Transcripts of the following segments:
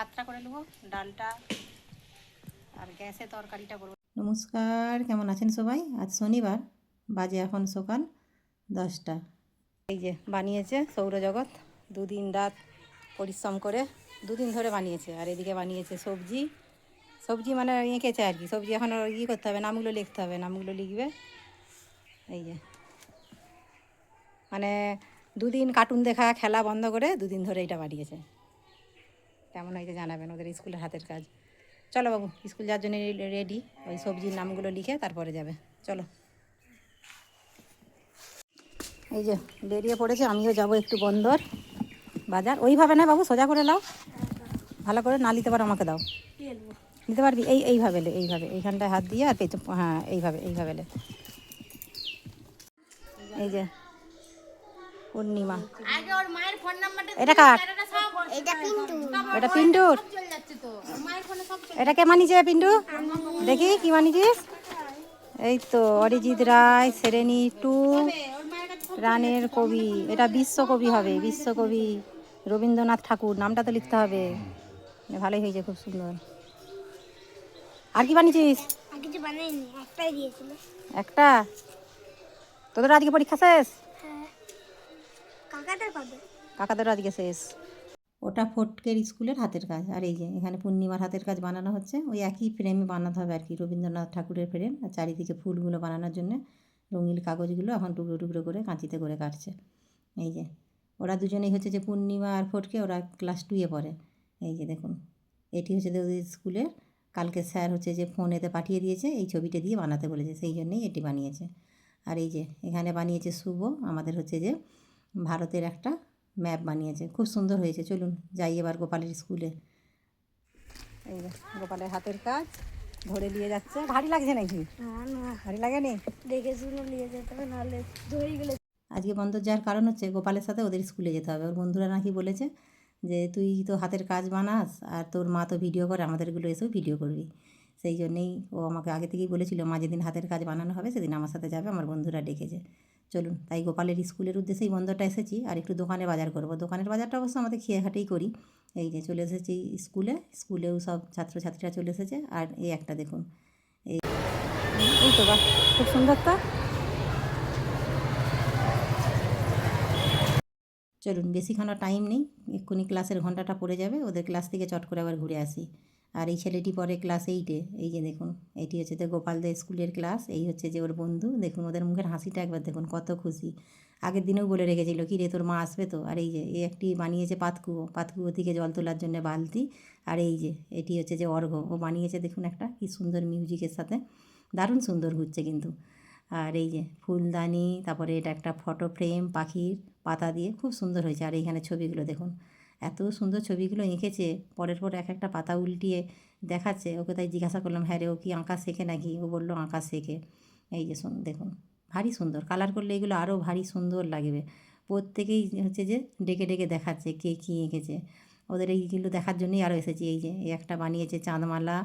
ভাতটা করে নেবো, ডালটা আর গ্যাসে তরকারিটা করবো। নমস্কার, কেমন আছেন সবাই? আজ শনিবার, বাজে এখন সকাল 10টা। এই যে বানিয়েছে সৌরজগৎ, দুদিন রাত পরিশ্রম করে 2 দিন ধরে বানিয়েছে। আর এদিকে বানিয়েছে সবজি, সবজি মানে এঁকেছে আর কি। সবজি এখন করতে হবে, নামগুলো লিখতে হবে, নামগুলো লিখবে। এই যে মানে 2 দিন কার্টুন দেখা খেলা বন্ধ করে 2 দিন ধরে এটা বানিয়েছে। কেমন হয়েছে জানাবেন, ওদের স্কুলের হাতের কাজ। চলো বাবু, স্কুল যাওয়ার জন্য রেডি। ওই সবজির নামগুলো লিখে তারপরে যাবে। চলো, এই যে বেরিয়ে পড়েছে। আমিও যাব একটু বন্দর বাজার। ওইভাবে না বাবু, সোজা করে নাও, ভালো করে না নিতে পারো আমাকে দাও। নিতে পারবি? এইভাবে লে, এইভাবে এইখানটায় হাত দিয়ে আর হ্যাঁ এইভাবে লে। এই যে পূর্ণিমা, এটা কার? এটা পিন্টুর। এটা কে মানিছে পিন্টু? দেখি কি মানিছিস। এই তো অরিজিৎ রায়, শ্রেণী 2, প্রাণের কবি। এটা বিশ্বকবি হবে, বিশ্বকবি রবীন্দ্রনাথ ঠাকুর। নামটা তো লিখতে হবে। ভালোই হয়েছে, খুব সুন্দর। আর কি বানিয়েছিস? কিছু বানাইনি, একটাই দিয়েছিল। একটা? তোদের আজকে পরীক্ষা শেষ? হ্যাঁ, কাকাদের কবে? কাকাদের আজকে শেষ। ওটা ফটকের স্কুলের হাতের কাজ। আর এই যে এখানে পূর্ণিমার হাতের কাজ বানানো হচ্ছে। ওই একই ফ্রেমে বানাতে হবে আর কি, রবীন্দ্রনাথ ঠাকুরের ফ্রেম। আর চারিদিকে ফুলগুলো বানানোর জন্য রঙিন কাগজগুলো এখন টুকরো টুকরো করে কাঁচিতে করে কাটছে। এই যে ওরা দুজনেই হচ্ছে যে পূর্ণিমা আর ফটকে, ওরা ক্লাস 2-এ পড়ে। এই যে দেখুন, এটি হচ্ছে ওদের স্কুলের। কালকে স্যার হচ্ছে যে ফোনেতে পাঠিয়ে দিয়েছে, এই ছবিটা দিয়ে বানাতে বলেছে, সেই জন্যেই এটি বানিয়েছে। আর এই যে এখানে বানিয়েছে শুভ, আমাদের হচ্ছে যে ভারতের একটা ম্যাপ বানিয়েছে, খুব সুন্দর হয়েছে। চলুন যাই এবার গোপালের স্কুলে। এই যে গোপালের হাতের কাজ ধরে নিয়ে যাচ্ছে। ভারী লাগছে নাকি? ভারী লাগেনি? দেখে শুনে নিয়ে যেতে হবে, নাহলে ধরেই গেলে। আজকে বন্ধ যাওয়ার কারণ হচ্ছে গোপালের সাথে ওদের স্কুলে যেতে হবে। ওর বন্ধুরা নাকি বলেছে যে তুই তো হাতের কাজ বানাস আর তোর মা তো ভিডিও করে, আমাদেরগুলো এসেও ভিডিও করবি। সেই জন্যেই ও আমাকে আগে থেকেই বলেছিল, মা যেদিন হাতের কাজ বানানো হবে সেদিন আমার সাথে যাবে, আমার বন্ধুরা ডেকেছে। চলুন তাই গোপালের স্কুলের উদ্দেশ্যেই বন্ধটা এসেছি। আর একটু দোকানে বাজার করব। দোকানের বাজারটা অবশ্য আমাদের খেয়েহাটেই করি। এই যে চলে এসেছি স্কুলেও সব ছাত্রছাত্রীরা চলে এসেছে। আর এই একটা দেখুন, এই তো বাহ, খুব সুন্দর তো। চলুন, বেশিক্ষণ টাইম নেই, এক্ষুনি ক্লাসের ঘন্টাটা পড়ে যাবে। ওদের ক্লাস থেকে চট করে আবার ঘুরে আসি। আর এই ছেলেটি পড়ে ক্লাস 8-এ। এই যে দেখুন, এটি হচ্ছে যে গোপালদের স্কুলের ক্লাস। এই হচ্ছে যে ওর বন্ধু। দেখুন ওদের মুখের হাসিটা একবার দেখুন, কত খুশি। আগের দিনেও বলে রেখেছিল, কি রে তোর মা আসবে তো। আর এই যে এই একটি বানিয়েছে পাতকুয়ো, পাতকুয়ো থেকে জল তোলার জন্য বালতি। আর এই যে এটি হচ্ছে যে অর্ঘ্য, ও বানিয়েছে দেখুন একটা কি সুন্দর মিউজিকের সাথে, দারুণ সুন্দর ঘুরছে কিন্তু। আর এই যে ফুলদানি, তারপরে এটা একটা ফটো ফ্রেম পাখির পাতা দিয়ে, খুব সুন্দর হয়েছে। আর এইখানে ছবিগুলো দেখুন, এত সুন্দর ছবিগুলো এঁকেছে। পরের পর এক একটা পাতা উল্টিয়ে দেখাচ্ছে। ওকে তাই জিজ্ঞাসা করলাম, হ্যাঁ রে ও কি আঁকা শেখে নাকি? ও বললো আঁকা শেখে। এই যে দেখুন, ভারী সুন্দর। কালার করলে এগুলো আরও ভারী সুন্দর লাগবে। প্রত্যেকেই হচ্ছে যে ডেকে ডেকে দেখাচ্ছে কে কী এঁকেছে। ওদের এইগুলো দেখার জন্যই আরও এসেছি। এই যে এই একটা বানিয়েছে চাঁদমালা।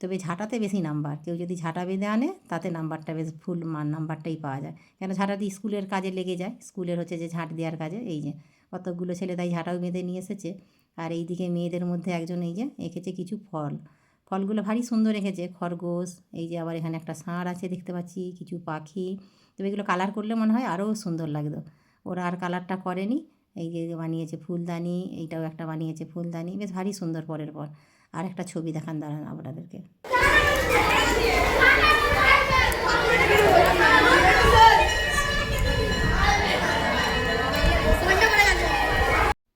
তবে ঝাঁটাতে বেশি নাম্বার, কেউ যদি ঝাঁটা বেঁধে আনে তাতে নাম্বারটা বেশ ফুল নাম্বারটাই পাওয়া যায়। কেন ঝাঁটা দিয়ে স্কুলের কাজে লেগে যায়, স্কুলের হচ্ছে যে ঝাঁট দেওয়ার কাজে। এই যে কতকগুলো ছেলে তাই ঝাঁটাও বেঁধে নিয়ে এসেছে। আর এই দিকে মেয়েদের মধ্যে একজন এই যে এঁকেছে কিছু ফল। ফলগুলো ভারী সুন্দর এঁকেছে, খরগোশ। এই যে আবার এখানে একটা ষাঁড় আছে দেখতে পাচ্ছি, কিছু পাখি। তবে এগুলো কালার করলে মনে হয় আরও সুন্দর লাগতো। ওরা আর কালারটা করেনি। এই যে বানিয়েছে ফুলদানি, এইটাও একটা বানিয়েছে ফুলদানি, বেশ ভারী সুন্দর। পরের পর আর একটা ছবি দেখান দাঁড়ান আপনাদেরকে।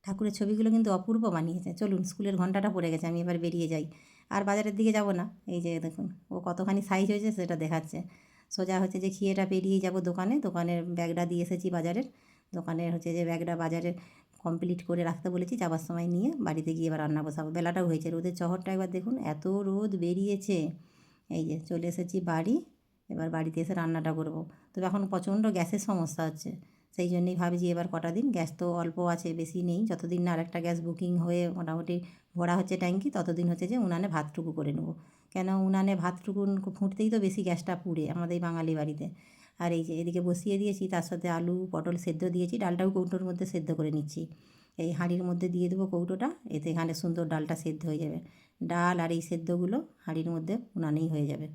ঠাকুরের ছবিগুলো কিন্তু অপূর্ব বানিয়েছে। চলুন, স্কুলের ঘন্টাটা পড়ে গেছে, আমি এবার বেরিয়ে যাই। আর বাজারের দিকে যাব না। এই যে দেখুন ও কতখানি সাইজ হয়েছে সেটা দেখাচ্ছে। সোজা হচ্ছে যে খেয়েটা পেরিয়ে যাব দোকানে। দোকানের ব্যাগটা দিয়ে এসেছি বাজারের। দোকানের হচ্ছে যে ব্যাগটা বাজারে কমপ্লিট করে রাখতে বলেছি, যাবার সময় নিয়ে বাড়িতে গিয়ে এবার রান্না বসাবো। বেলাটাও হয়েছে, রোদের চহরটা একবার দেখুন, এত রোদ বেরিয়েছে। এই যে চলে এসেছি বাড়ি, এবার বাড়িতে এসে রান্নাটা করব। তবে এখন প্রচণ্ড গ্যাসের সমস্যা হচ্ছে, সেই জন্যেই ভাবছি এবার কটা দিন, গ্যাস তো অল্প আছে, বেশি নেই, যতদিন না আরেকটা গ্যাস বুকিং হয়ে মোটামুটি ভরা হচ্ছে ট্যাঙ্কি, ততদিন হচ্ছে যে উনানে ভাতটুকু করে নেব। কেন উনানে ভাতটুকু ফুটতেই তো বেশি গ্যাসটা পুড়ে আমাদের বাঙালি বাড়িতে। আর এই যে এদিকে বসিয়ে দিয়েছি, তার সাথে আলু পটল সেদ্ধ দিয়েছি, ডালটাও কৌটোর মধ্যে সেদ্ধ করে নিচ্ছি। এই হাঁড়ির মধ্যে দিয়ে দেবো কৌটোটা, এতে এখানে সুন্দর ডালটা সেদ্ধ হয়ে যাবে। ডাল আর এই সেদ্ধগুলো হাঁড়ির মধ্যে উনানেই হয়ে যাবে।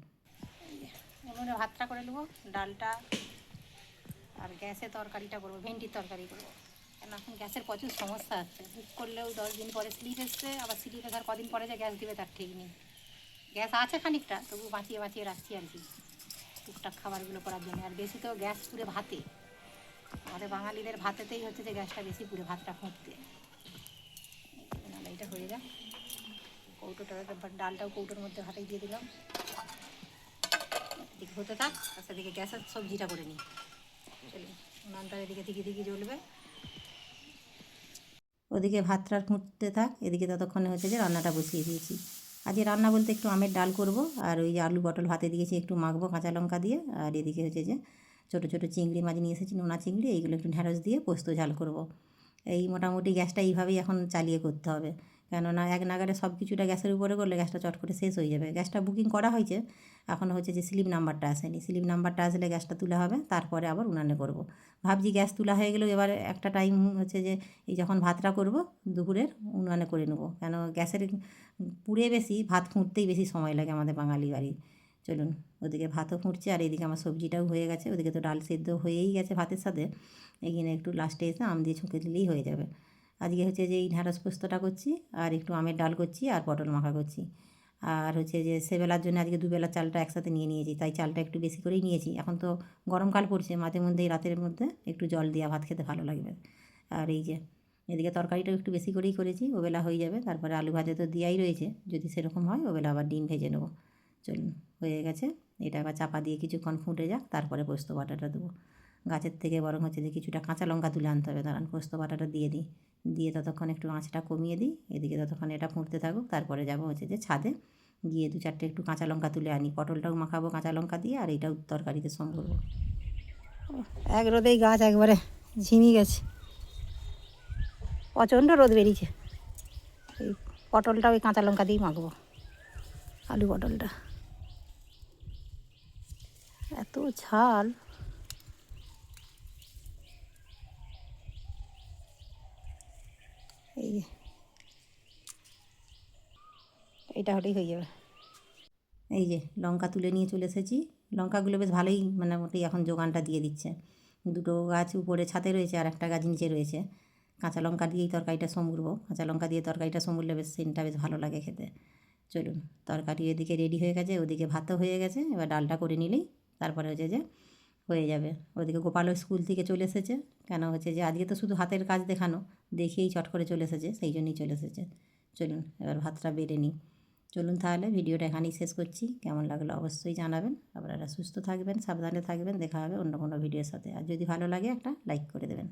উনুনে ভাতটা করে নেবো, ডালটা আর গ্যাসে তরকারিটা করবো, ভেন্ডির তরকারি করবো। কেন এখন গ্যাসের প্রচুর সমস্যা হচ্ছে, বুক করলেও 10 দিন পরে স্লিপ এসছে, আবার স্লিপে ধর কদিন পরে যে গ্যাস দিবে তার ঠিক নেই। গ্যাস আছে খানিকটা, তবু বাঁচিয়ে বাঁচিয়ে রাখছি আর কি, টুকটাক খাবারগুলো করার জন্য। আর বেশি তো গ্যাস পুড়ে ভাতে, আমাদের বাঙালিদের ভাতেতেই হচ্ছে যে গ্যাসটা বেশি পুড়ে, ভাতটা ফুটতে। এটা হয়ে যাক, কৌটোটা ডালটাও কৌটোর মধ্যে ভাতেই দিয়ে দিলাম, এদিকে হতে থাক। আর সেদিকে গ্যাসের সবজিটা করে নিই। চলুন, উনানটা এদিকে দিকে দিকে জ্বলবে, ওদিকে ভাতটা ফুটতে থাক, এদিকে ততক্ষণে হচ্ছে যে রান্নাটা বসিয়ে দিয়েছি। আজকে রান্না বলতে একটু আমের ডাল করব, আর ওই যে আলু পটল ভাতে দিয়েছি একটু মাখবো কাঁচা লঙ্কা দিয়ে। আর এদিকে হচ্ছে যে ছোটো ছোটো চিংড়ি মাছ নিয়ে এসেছি, নোনা চিংড়ি, এইগুলো একটু ঢ্যাঁড়স দিয়ে পোস্ত ঝাল করব। এই মোটামুটি গ্যাসটা এইভাবেই এখন চালিয়ে করতে হবে, কেননা এক নাগারে সব কিছুটা গ্যাসের উপরে করলে গ্যাসটা চট করে শেষ হয়ে যাবে। গ্যাসটা বুকিং করা হয়েছে, এখন হচ্ছে যে স্লিপ নাম্বারটা আসেনি, স্লিপ নাম্বারটা আসলে গ্যাসটা তোলা হবে, তারপরে আবার উনানে করব। ভাবছি গ্যাস তোলা হয়ে গেলেও এবার একটা টাইম হচ্ছে যে এই যখন ভাতটা করব দুপুরের, উনানে করে নেবো, কেন গ্যাসের পুড়ে বেশি, ভাত ফুটতেই বেশি সময় লাগে আমাদের বাঙালি বাড়ি। চলুন, ওদিকে ভাতও ফুটছে আর এদিকে আমার সবজিটাও হয়ে গেছে, ওদিকে তো ডাল সেদ্ধ হয়েই গেছে ভাতের সাথে। এখানে একটু লাস্টে এসে আম দিয়ে ছুঁকে দিলেই হয়ে যাবে। আজকে হচ্ছে যে এই ঢ্যাঁড়স পোস্তটা করছি, আর একটু আমের ডাল করছি, আর পটল মাখা করছি। আর হচ্ছে যে সেবেলার জন্য আজকে দুবেলা চালটা একসাথে নিয়ে নিয়েছি, তাই চালটা একটু বেশি করেই নিয়েছি। এখন তো গরমকাল পড়ছে, মাঝে মধ্যে এই রাতের মধ্যে একটু জল দেওয়া ভাত খেতে ভালো লাগবে। আর এই যে এদিকে তরকারিটাও একটু বেশি করেই করেছি, ওবেলা হয়ে যাবে। তারপরে আলু ভাজা তো দেওয়াই রয়েছে, যদি সেরকম হয় ওবেলা আবার ডিম ভেজে নেবো। চলুন, হয়ে গেছে, এটা আবার চাপা দিয়ে কিছুক্ষণ ফুটে যাক, তারপরে পোস্ত বাটাটা দেবো। গাছের থেকে বরং হচ্ছে যে কিছুটা কাঁচা লঙ্কা তুলে আনতে হবে, দাঁড়ান পোস্ত বাটাটা দিয়ে দিই, দিয়ে ততক্ষণ একটু আঁচটা কমিয়ে দিই, এদিকে ততক্ষণ এটা ফুটতে থাকুক। তারপরে যাবো হচ্ছে যে ছাদে, গিয়ে 2-4টে একটু কাঁচা লঙ্কা তুলে আনি, পটলটাও মাখাবো কাঁচা লঙ্কা দিয়ে, আর এইটাও তরকারিতে সম করবো। এক রোদেই গাছ একবারে ঝিমিয়ে গেছে, প্রচণ্ড রোদ বেরিয়েছে। এই পটলটা ওই কাঁচা লঙ্কা দিয়েই মাখবো, আলু পটলটা, এত ঝাল। এই যে এইটা হলেই হয়ে যাবে। এই যে লঙ্কা তুলে নিয়ে চলে এসেছি, লঙ্কাগুলো বেশ ভালোই মোটামুটি এখন যোগানটা দিয়ে দিচ্ছে। দুটো গাছ উপরে ছাদে রয়েছে, আর একটা গাছ নিচে রয়েছে। কাঁচা লঙ্কা দিয়েই তরকারিটা সমুরবো, কাঁচা লঙ্কা দিয়ে তরকারিটা সমুরলে বেশ সেন্টটা বেশ ভালো লাগে খেতে। চলুন, তরকারি এদিকে রেডি হয়ে গেছে, ওদিকে ভাতও হয়ে গেছে, এবার ডালটা করে নিলেই তারপরে হচ্ছে যে হয়ে যাবে। ওদিকে গোপালও স্কুল থেকে চলে এসেছে, কেন হচ্ছে যে আজকে তো শুধু হাতের কাজ দেখানো, দেখিয়েই চট করে চলে এসেছে, সেই জন্যই চলে এসেছে। চলুন, এবার ভাতটা বেড়ে নিই। চলুন তাহলে ভিডিওটা এখানেই শেষ করছি, কেমন লাগলো অবশ্যই জানাবেন। আপনারা সুস্থ থাকবেন, সাবধানে থাকবেন, দেখা হবে অন্য কোনো ভিডিওর সাথে। আর যদি ভালো লাগে একটা লাইক করে দেবেন।